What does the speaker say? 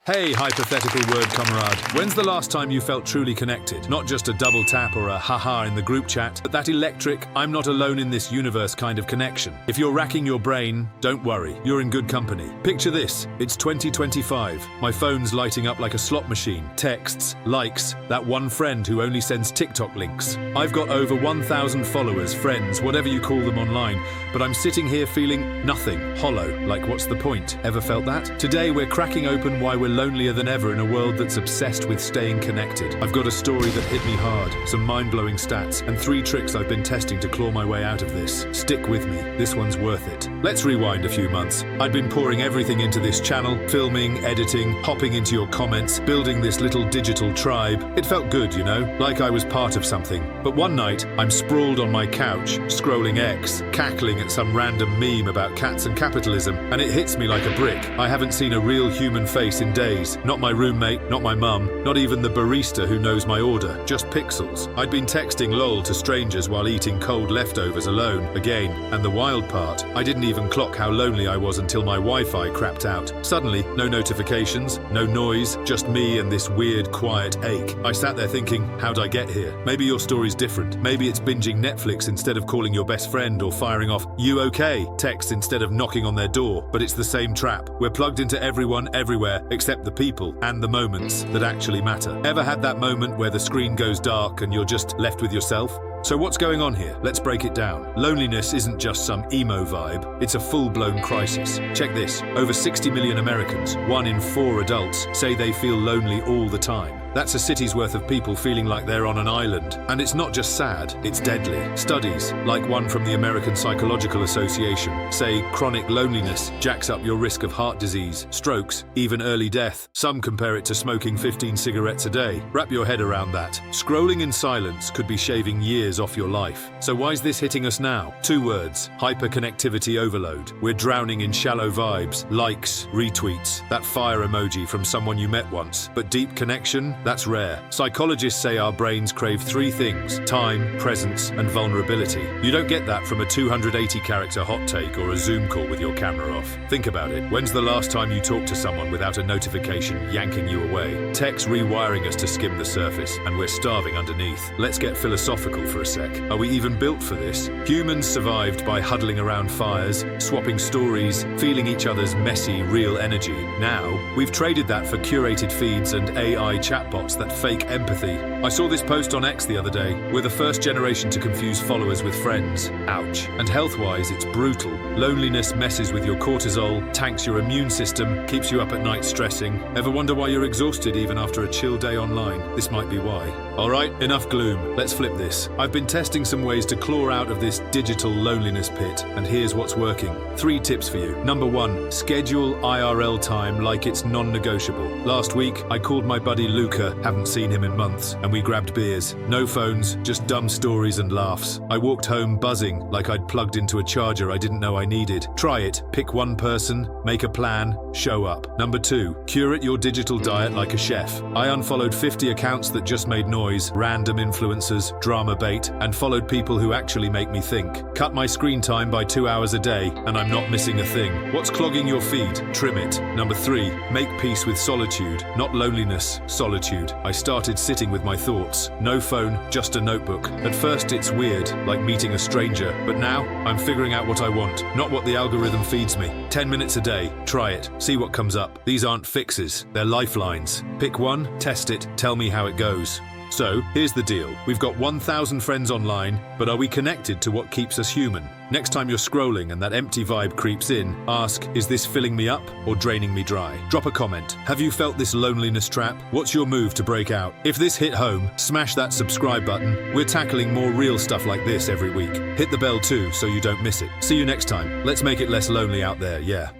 Hey, hypothetical word comrade. When's the last time you felt truly connected? Not just a double tap or a haha in the group chat, but that electric, I'm not alone in this universe kind of connection. If you're racking your brain, don't worry, you're in good company. Picture this, it's 2025. My phone's lighting up like a slot machine. Texts, likes, that one friend who only sends TikTok links. I've got over 1,000 followers, friends, whatever you call them online, but I'm sitting here feeling nothing, hollow, like what's the point? Ever felt that? Today we're cracking open why we're lonelier than ever in a world that's obsessed with staying connected. I've got a story that hit me hard, some mind-blowing stats, and 3 tricks I've been testing to claw my way out of this. Stick with me, this one's worth it. Let's rewind a few months. I'd been pouring everything into this channel, filming, editing, hopping into your comments, building this little digital tribe. It felt good, you know, like I was part of something. But one night, I'm sprawled on my couch, scrolling X, cackling at some random meme about cats and capitalism, and it hits me like a brick. I haven't seen a real human face in days. Not my roommate, not my mum, not even the barista who knows my order, just pixels. I'd been texting lol to strangers while eating cold leftovers alone, again. And the wild part, I didn't even clock how lonely I was until my Wi-Fi crapped out. Suddenly, no notifications, no noise, just me and this weird, quiet ache. I sat there thinking, how'd I get here? Maybe your story's different. Maybe it's binging Netflix instead of calling your best friend or firing off, "You okay?" texts instead of knocking on their door. But it's the same trap. We're plugged into everyone, everywhere, except the people and the moments that actually matter. Ever had that moment where the screen goes dark and you're just left with yourself? So what's going on here? Let's break it down. Loneliness isn't just some emo vibe, it's a full-blown crisis. Check this, over 60 million Americans, 1 in 4 adults, say they feel lonely all the time. That's a city's worth of people feeling like they're on an island. And it's not just sad, it's deadly. Studies, like one from the American Psychological Association, say chronic loneliness jacks up your risk of heart disease, strokes, even early death. Some compare it to smoking 15 cigarettes a day. Wrap your head around that. Scrolling in silence could be shaving years off your life. So why is this hitting us now? 2 words, hyperconnectivity overload. We're drowning in shallow vibes, likes, retweets, that fire emoji from someone you met once. But deep connection? That's rare. Psychologists say our brains crave 3 things: time, presence, and vulnerability. You don't get that from a 280-character hot take or a Zoom call with your camera off. Think about it. When's the last time you talked to someone without a notification yanking you away? Tech's rewiring us to skim the surface, and we're starving underneath. Let's get philosophical for a sec. Are we even built for this? Humans survived by huddling around fires, swapping stories, feeling each other's messy, real energy. Now, we've traded that for curated feeds and AI chatbots that fake empathy. I saw this post on X the other day. We're the first generation to confuse followers with friends. Ouch. And health-wise, it's brutal. Loneliness messes with your cortisol, tanks your immune system, keeps you up at night stressing. Ever wonder why you're exhausted even after a chill day online? This might be why. Alright, enough gloom. Let's flip this. I've been testing some ways to claw out of this digital loneliness pit, and here's what's working. 3 tips for you. Number 1, schedule IRL time like it's non-negotiable. Last week, I called my buddy Luca, haven't seen him in months, and we grabbed beers. No phones, just dumb stories and laughs. I walked home buzzing, like I'd plugged into a charger I didn't know I needed. Try it. Pick one person, make a plan, show up. Number 2, curate your digital diet like a chef. I unfollowed 50 accounts that just made noise, random influencers, drama bait, and followed people who actually make me think. Cut my screen time by 2 hours a day, and I'm not missing a thing. What's clogging your feed? Trim it. Number 3, make peace with solitude, not loneliness, solitude. I started sitting with my thoughts. No phone, just a notebook. At first it's weird, like meeting a stranger, but now I'm figuring out what I want, not what the algorithm feeds me. 10 minutes a day, try it, see what comes up. These aren't fixes, they're lifelines. Pick one, test it, tell me how it goes. So, here's the deal. We've got 1,000 friends online, but are we connected to what keeps us human? Next time you're scrolling and that empty vibe creeps in, ask, is this filling me up or draining me dry? Drop a comment. Have you felt this loneliness trap? What's your move to break out? If this hit home, smash that subscribe button. We're tackling more real stuff like this every week. Hit the bell too so you don't miss it. See you next time. Let's make it less lonely out there, yeah.